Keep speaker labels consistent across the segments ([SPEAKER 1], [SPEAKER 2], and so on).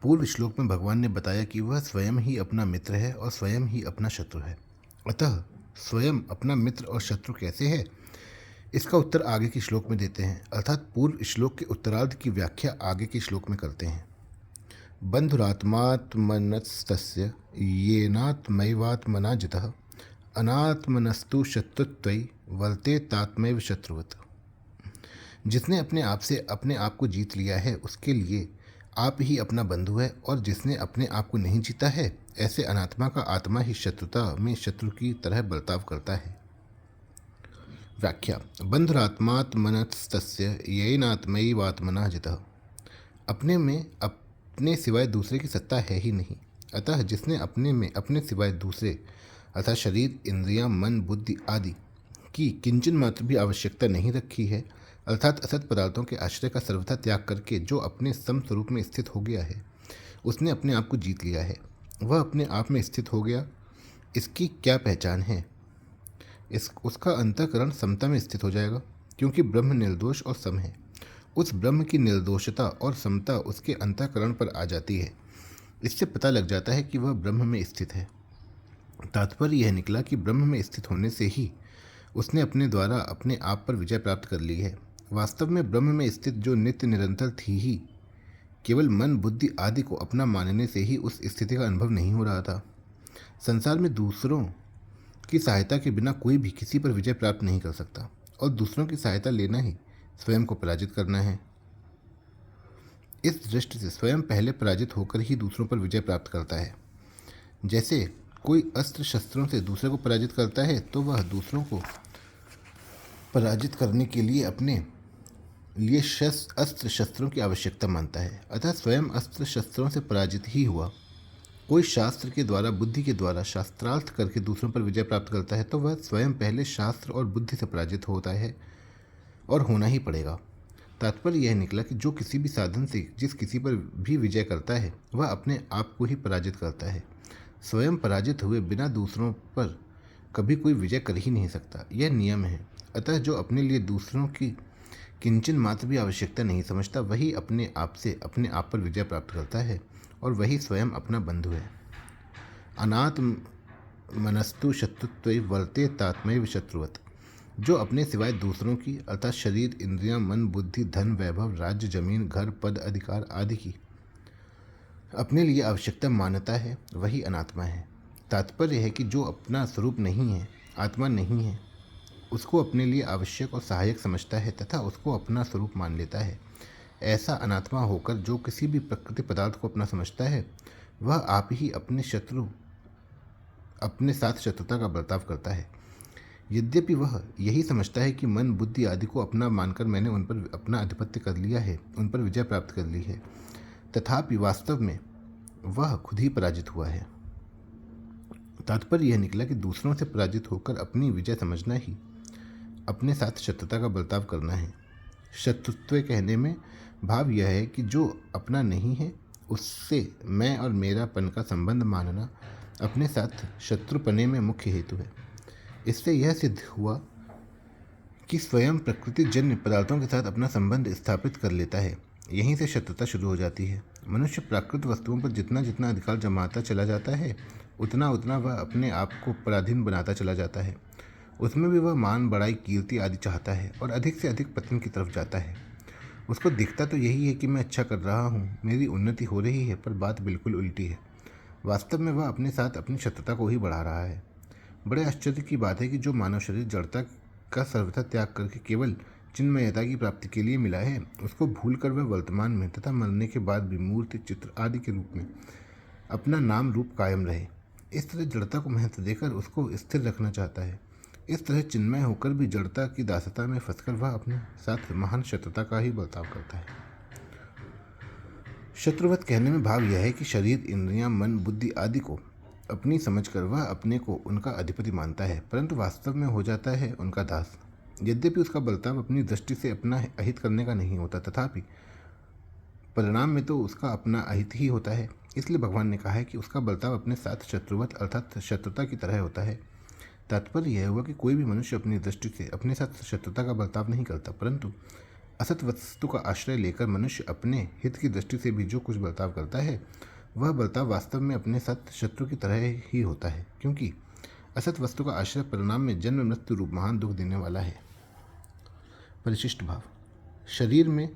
[SPEAKER 1] पूर्व श्लोक में भगवान ने बताया कि वह स्वयं ही अपना मित्र है और स्वयं ही अपना शत्रु है। अतः स्वयं अपना मित्र और शत्रु कैसे है, इसका उत्तर आगे के श्लोक में देते हैं। अर्थात पूर्व श्लोक के उत्तरार्ध की व्याख्या आगे के श्लोक में करते हैं। बंधुरात्मात्मनस्तस्य येनात्मैवात्मना जितः अनात्मनस्तु शत्रुत्वयि वर्तेतात्मैव शत्रुवत्। जिसने अपने आप से अपने आप को जीत लिया है उसके लिए आप ही अपना बंधु है, और जिसने अपने आप को नहीं जीता है ऐसे अनात्मा का आत्मा ही शत्रुता में शत्रु की तरह बर्ताव करता है। व्याख्या। बंधुरात्मात्मनस्तस्य येनात्मैवात्मना जितः। अपने में अपने सिवाय दूसरे की सत्ता है ही नहीं, अतः जिसने अपने में अपने सिवाय दूसरे अर्थात शरीर, इंद्रियां, मन, बुद्धि आदि की किंचन मात्र भी आवश्यकता नहीं रखी है, अर्थात असत पदार्थों के आश्रय का सर्वथा त्याग करके जो अपने सम स्वरूप में स्थित हो गया है उसने अपने आप को जीत लिया है। वह अपने आप में स्थित हो गया। इसकी क्या पहचान है? उसका अंतःकरण समता में स्थित हो जाएगा, क्योंकि ब्रह्म निर्दोष और सम है। उस ब्रह्म की निर्दोषता और समता उसके अंतःकरण पर आ जाती है। इससे पता लग जाता है कि वह ब्रह्म में स्थित है। तात्पर्य यह निकला कि ब्रह्म में स्थित होने से ही उसने अपने द्वारा अपने आप पर विजय प्राप्त कर ली है। वास्तव में ब्रह्म में स्थित जो नित्य निरंतर थी ही, केवल मन, बुद्धि आदि को अपना मानने से ही उस स्थिति का अनुभव नहीं हो रहा था। संसार में दूसरों की सहायता के बिना कोई भी किसी पर विजय प्राप्त नहीं कर सकता, और दूसरों की सहायता लेना ही स्वयं को पराजित करना है। इस दृष्टि से स्वयं पहले पराजित होकर ही दूसरों पर विजय प्राप्त करता है। जैसे कोई अस्त्र शस्त्रों से दूसरे को पराजित करता है तो वह दूसरों को पराजित करने के लिए अपने लिए अस्त्र शस्त्रों की आवश्यकता मानता है, अतः स्वयं अस्त्र शस्त्रों से पराजित ही हुआ। कोई शास्त्र के द्वारा, बुद्धि के द्वारा शास्त्रार्थ करके दूसरों पर विजय प्राप्त करता है तो वह स्वयं पहले शास्त्र और बुद्धि से पराजित होता है, और होना ही पड़ेगा। तात्पर्य यह निकला कि जो किसी भी साधन से जिस किसी पर भी विजय करता है वह अपने आप को ही पराजित करता है। स्वयं पराजित हुए बिना दूसरों पर कभी कोई विजय कर ही नहीं सकता, यह नियम है। अतः जो अपने लिए दूसरों की किंचन मात्र भी आवश्यकता नहीं समझता वही अपने आप से अपने आप पर विजय प्राप्त करता है, और वही स्वयं अपना बंधु है। अनात्मनस्तु शत्रुत्वयि वर्तेतात्मैव शत्रुवत्। जो अपने सिवाय दूसरों की अर्थात शरीर, इंद्रियां, मन, बुद्धि, धन, वैभव, राज्य, जमीन, घर, पद, अधिकार आदि की अपने लिए आवश्यकता मानता है वही अनात्मा है। तात्पर्य है कि जो अपना स्वरूप नहीं है, आत्मा नहीं है, उसको अपने लिए आवश्यक और सहायक समझता है तथा उसको अपना स्वरूप मान लेता है। ऐसा अनात्मा होकर जो किसी भी प्रकृति पदार्थ को अपना समझता है वह आप ही अपने साथ शत्रुता का बर्ताव करता है। यद्यपि वह यही समझता है कि मन, बुद्धि आदि को अपना मानकर मैंने उन पर अपना आधिपत्य कर लिया है, उन पर विजय प्राप्त कर ली है, तथापि वास्तव में वह खुद ही पराजित हुआ है। तात्पर्य यह निकला कि दूसरों से पराजित होकर अपनी विजय समझना ही अपने साथ शत्रुता का बर्ताव करना है। शत्रुत्व कहने में भाव यह है कि जो अपना नहीं है उससे मैं और मेरापन का संबंध मानना अपने साथ शत्रुपने में मुख्य हेतु है। इससे यह सिद्ध हुआ कि स्वयं प्रकृति जन्य पदार्थों के साथ अपना संबंध स्थापित कर लेता है। यहीं से शत्रुता शुरू हो जाती है। मनुष्य प्राकृत वस्तुओं पर जितना जितना अधिकार जमाता चला जाता है उतना उतना वह अपने आप को पराधीन बनाता चला जाता है। उसमें भी वह मान, बड़ाई, कीर्ति आदि चाहता है और अधिक से अधिक पतन की तरफ जाता है। उसको दिखता तो यही है कि मैं अच्छा कर रहा हूँ, मेरी उन्नति हो रही है, पर बात बिल्कुल उल्टी है। वास्तव में वह अपने साथ अपनी शत्रुता को ही बढ़ा रहा है। बड़े आश्चर्य की बात है कि जो मानव शरीर जड़ता का सर्वथा त्याग करके केवल चिन्मयता की प्राप्ति के लिए मिला है उसको भूलकर वह वर्तमान में तथा मरने के बाद भी मूर्ति, चित्र आदि के रूप में अपना नाम रूप कायम रहे। इस तरह जड़ता को महत्व देकर उसको स्थिर रखना चाहता है। इस तरह चिन्मय होकर भी जड़ता की दासता में फंसकर वह अपने साथ महान शत्रुता का ही बर्ताव करता है। शत्रुवत कहने में भाव यह है कि शरीर, इंद्रियां, मन, बुद्धि आदि को अपनी समझकर वह अपने को उनका अधिपति मानता है, परंतु वास्तव में हो जाता है उनका दास। यद्यपि उसका बर्ताव अपनी दृष्टि से अपना अहित करने का नहीं होता, तथापि परिणाम में तो उसका अपना अहित ही होता है। इसलिए भगवान ने कहा है कि उसका बर्ताव अपने साथ शत्रुवत अर्थात शत्रुता की तरह होता है। तात्पर्य यह हुआ कि कोई भी मनुष्य अपनी दृष्टि से अपने साथ शत्रुता का बर्ताव नहीं करता, परंतु असत वस्तु का आश्रय लेकर मनुष्य अपने हित की दृष्टि से भी जो कुछ बर्ताव करता है वह बर्ताव वास्तव में अपने साथ शत्रु की तरह ही होता है, क्योंकि असत वस्तु का आश्रय परिणाम में जन्म मृत्यु रूप महान दुख देने वाला है। परिशिष्ट भाव। शरीर में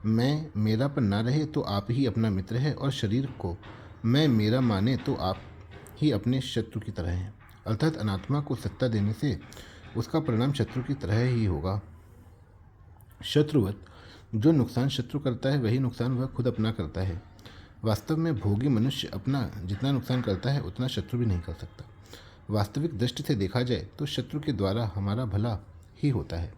[SPEAKER 1] मैं मेरापन ना रहे तो आप ही अपना मित्र है, और शरीर को मैं मेरा माने तो आप ही अपने शत्रु की तरह हैं। अर्थात अनात्मा को सत्ता देने से उसका परिणाम शत्रु की तरह ही होगा। शत्रुवत जो नुकसान शत्रु करता है वही नुकसान वह खुद अपना करता है। वास्तव में भोगी मनुष्य अपना जितना नुकसान करता है उतना शत्रु भी नहीं कर सकता। वास्तविक दृष्टि से देखा जाए तो शत्रु के द्वारा हमारा भला ही होता है,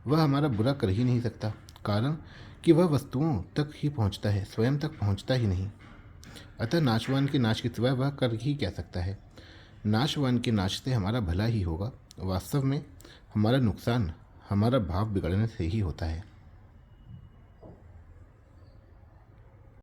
[SPEAKER 1] वह हमारा बुरा कर ही नहीं सकता, कारण कि वह वस्तुओं तक ही पहुंचता है, स्वयं तक पहुंचता ही नहीं। अतः नाशवान के नाश के सिवाय वह कर ही क्या सकता है। नाशवान के नाश से हमारा भला ही होगा। वास्तव में हमारा नुकसान हमारा भाव बिगड़ने से ही होता है।